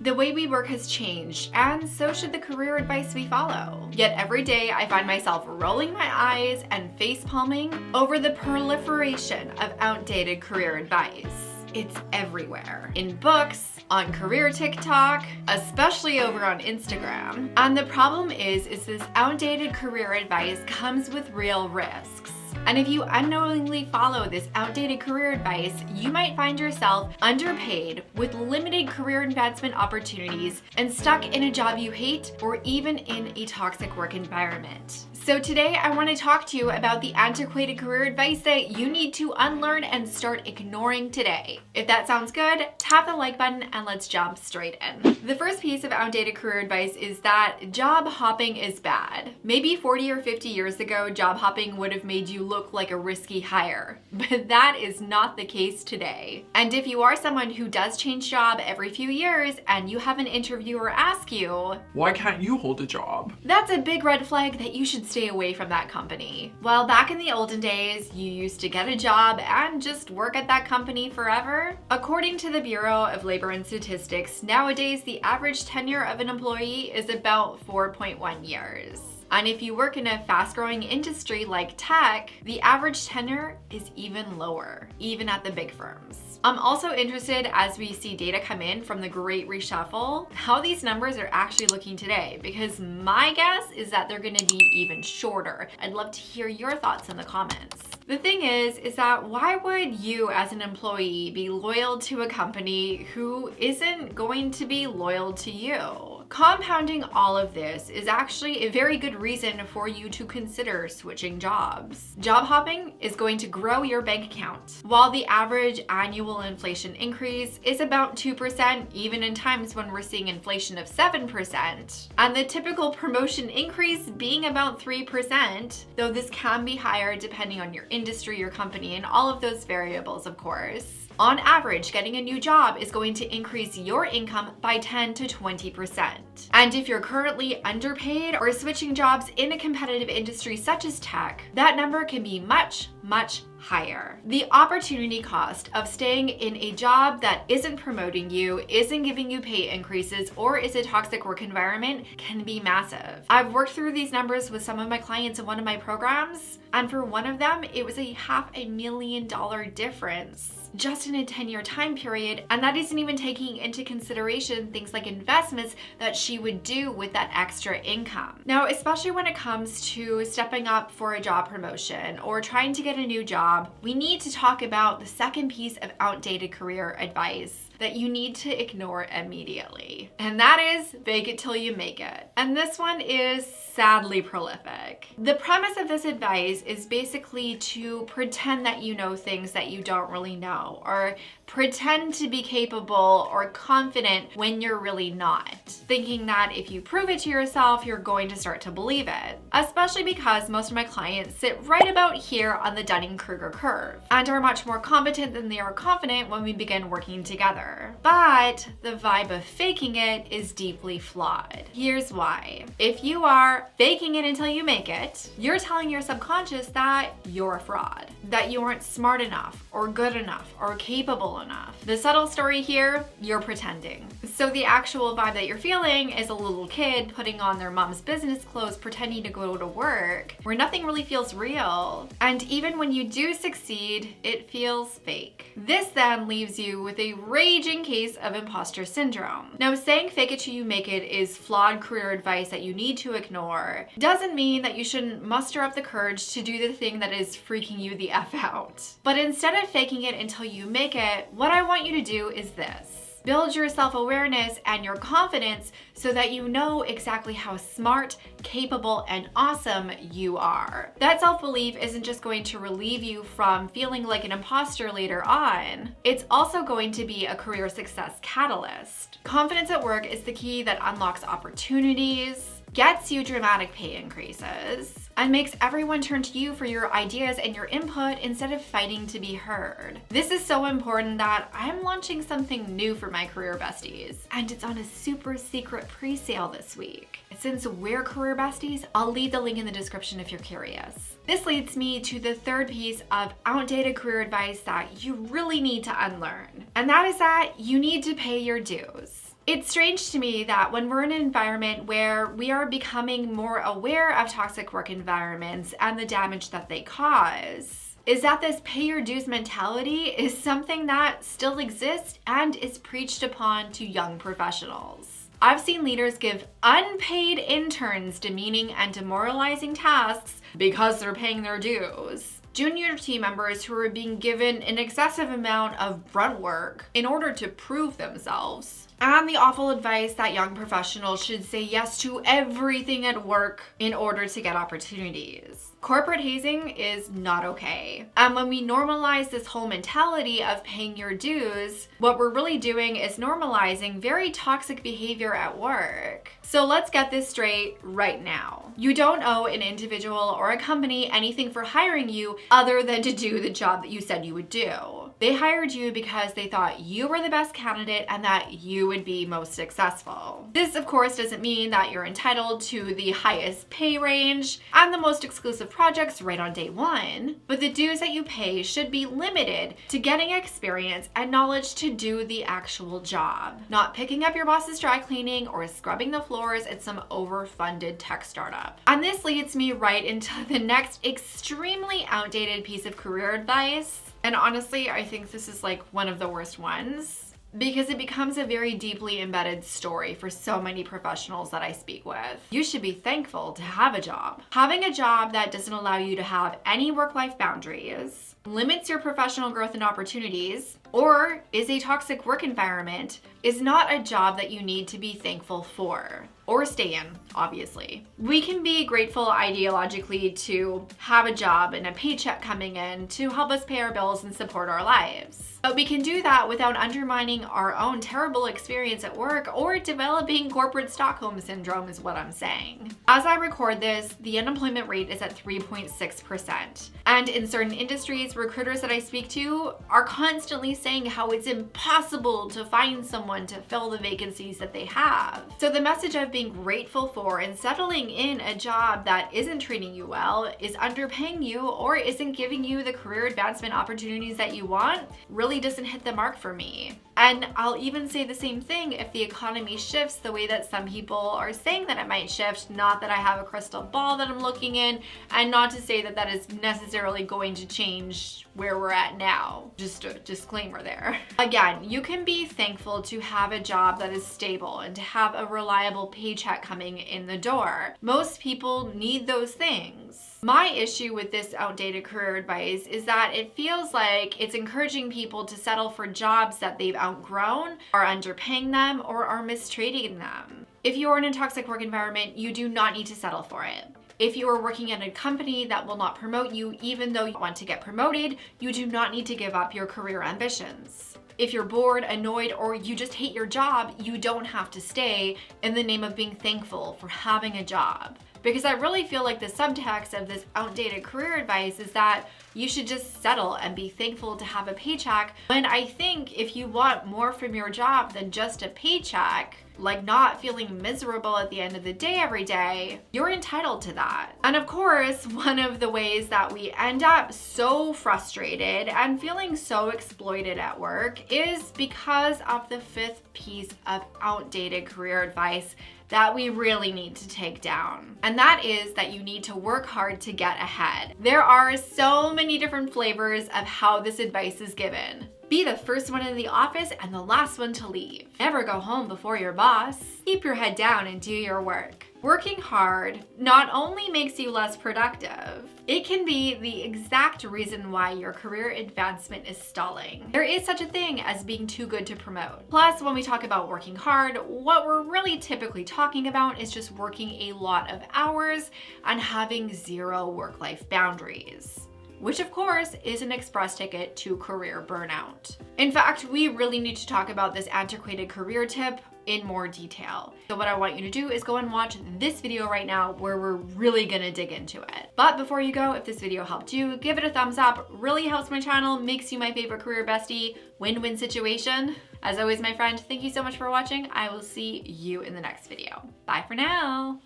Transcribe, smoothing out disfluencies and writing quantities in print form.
The way we work has changed, and so should the career advice we follow. Yet every day I find myself rolling my eyes and face-palming over the proliferation of outdated career advice. It's everywhere. In books, on career TikTok, especially over on Instagram. And the problem is this outdated career advice comes with real risks. And if you unknowingly follow this outdated career advice, you might find yourself underpaid with limited career advancement opportunities and stuck in a job you hate or even in a toxic work environment. So today I want to talk to you about the antiquated career advice that you need to unlearn and start ignoring today. If that sounds good, tap the like button and let's jump straight in. The first piece of outdated career advice is that job hopping is bad. Maybe 40 or 50 years ago, job hopping would have made you look like a risky hire, but that is not the case today. And if you are someone who does change job every few years and you have an interviewer ask you, "Why can't you hold a job?" that's a big red flag that you should stay away from that company. While back in the olden days, you used to get a job and just work at that company forever, according to the Bureau of Labor and Statistics, nowadays the average tenure of an employee is about 4.1 years. And if you work in a fast-growing industry like tech, the average tenure is even lower, even at the big firms. I'm also interested, as we see data come in from the Great Reshuffle, how these numbers are actually looking today, because my guess is that they're gonna be even shorter. I'd love to hear your thoughts in the comments. The thing is that why would you as an employee be loyal to a company who isn't going to be loyal to you? Compounding all of this is actually a very good reason for you to consider switching jobs. Job hopping is going to grow your bank account. While the average annual inflation increase is about 2%, even in times when we're seeing inflation of 7%, and the typical promotion increase being about 3%, though this can be higher depending on your industry, your company, and all of those variables, of course. On average, getting a new job is going to increase your income by 10 to 20%. And if you're currently underpaid or switching jobs in a competitive industry such as tech, that number can be much, much higher. The opportunity cost of staying in a job that isn't promoting you, isn't giving you pay increases, or is a toxic work environment can be massive. I've worked through these numbers with some of my clients in one of my programs, and for one of them, it was a $500,000 difference just in a 10-year time period, and that isn't even taking into consideration things like investments that she would do with that extra income. Now, especially when it comes to stepping up for a job promotion or trying to get a new job, we need to talk about the second piece of outdated career advice that you need to ignore immediately. And that is fake it till you make it. And this one is sadly prolific. The premise of this advice is basically to pretend that you know things that you don't really know, or pretend to be capable or confident when you're really not, thinking that if you prove it to yourself, you're going to start to believe it. Especially because most of my clients sit right about here on the Dunning-Kruger curve and are much more competent than they are confident when we begin working together. But the vibe of faking it is deeply flawed. Here's why. If you are faking it until you make it, you're telling your subconscious that you're a fraud, that you aren't smart enough or good enough or capable enough. The subtle story here, you're pretending. So the actual vibe that you're feeling is a little kid putting on their mom's business clothes, pretending to go to work, where nothing really feels real. And even when you do succeed, it feels fake. This then leaves you with a raging case of imposter syndrome. Now, saying fake it till you make it is flawed career advice that you need to ignore. Doesn't mean that you shouldn't muster up the courage to do the thing that is freaking you the F out. But instead of faking it until you make it, what I want you to do is this. Build your self-awareness and your confidence so that you know exactly how smart, capable, and awesome you are. That self-belief isn't just going to relieve you from feeling like an imposter later on. It's also going to be a career success catalyst. Confidence at work is the key that unlocks opportunities, gets you dramatic pay increases, and makes everyone turn to you for your ideas and your input instead of fighting to be heard. This is so important that I'm launching something new for my career besties, and it's on a super secret pre-sale this week. Since we're career besties, I'll leave the link in the description if you're curious. This leads me to the third piece of outdated career advice that you really need to unlearn, and that is that you need to pay your dues. It's strange to me that when we're in an environment where we are becoming more aware of toxic work environments and the damage that they cause, is that this pay your dues mentality is something that still exists and is preached upon to young professionals. I've seen leaders give unpaid interns demeaning and demoralizing tasks because they're paying their dues. Junior team members who are being given an excessive amount of grunt work in order to prove themselves. And the awful advice that young professionals should say yes to everything at work in order to get opportunities. Corporate hazing is not okay. And when we normalize this whole mentality of paying your dues, what we're really doing is normalizing very toxic behavior at work. So let's get this straight right now. You don't owe an individual or a company anything for hiring you other than to do the job that you said you would do. They hired you because they thought you were the best candidate and that you would be most successful. This, of course, doesn't mean that you're entitled to the highest pay range and the most exclusive projects right on day one, but the dues that you pay should be limited to getting experience and knowledge to do the actual job, not picking up your boss's dry cleaning or scrubbing the floors at some overfunded tech startup. And this leads me right into the next extremely outdated piece of career advice. And honestly, I think this is like one of the worst ones because it becomes a very deeply embedded story for so many professionals that I speak with. You should be thankful to have a job. Having a job that doesn't allow you to have any work-life boundaries, limits your professional growth and opportunities, or is a toxic work environment is not a job that you need to be thankful for. Or stay in, obviously. We can be grateful ideologically to have a job and a paycheck coming in to help us pay our bills and support our lives. But we can do that without undermining our own terrible experience at work or developing corporate Stockholm syndrome is what I'm saying. As I record this, the unemployment rate is at 3.6%. And in certain industries, recruiters that I speak to are constantly saying how it's impossible to find someone to fill the vacancies that they have. So the message of being grateful for and settling in a job that isn't treating you well, is underpaying you, or isn't giving you the career advancement opportunities that you want really doesn't hit the mark for me. And I'll even say the same thing if the economy shifts the way that some people are saying that it might shift. Not that I have a crystal ball that I'm looking in, and not to say that that is necessarily going to change where we're at now. Just a disclaimer there. Again, you can be thankful to have a job that is stable and to have a reliable paycheck coming in the door. Most people need those things. My issue with this outdated career advice is that it feels like it's encouraging people to settle for jobs that they've outgrown, are underpaying them, or are mistreating them. If you are in a toxic work environment, you do not need to settle for it. If you are working at a company that will not promote you even though you want to get promoted, you do not need to give up your career ambitions. If you're bored, annoyed, or you just hate your job, you don't have to stay in the name of being thankful for having a job. Because I really feel like the subtext of this outdated career advice is that you should just settle and be thankful to have a paycheck, when I think if you want more from your job than just a paycheck, like not feeling miserable at the end of the day every day, you're entitled to that. And of course, one of the ways that we end up so frustrated and feeling so exploited at work is because of the fifth piece of outdated career advice that we really need to take down. And that is that you need to work hard to get ahead. There are so many different flavors of how this advice is given. Be the first one in the office and the last one to leave. Never go home before your boss. Keep your head down and do your work. Working hard not only makes you less productive, it can be the exact reason why your career advancement is stalling. There is such a thing as being too good to promote. Plus, when we talk about working hard, what we're really typically talking about is just working a lot of hours and having zero work-life boundaries, which of course is an express ticket to career burnout. In fact, we really need to talk about this antiquated career tip in more detail. So what I want you to do is go and watch this video right now where we're really gonna dig into it. But before you go, if this video helped you, give it a thumbs up. Really helps my channel, makes you my favorite career bestie. Win-win situation. As always, my friend, thank you so much for watching. I will see you in the next video. Bye for now.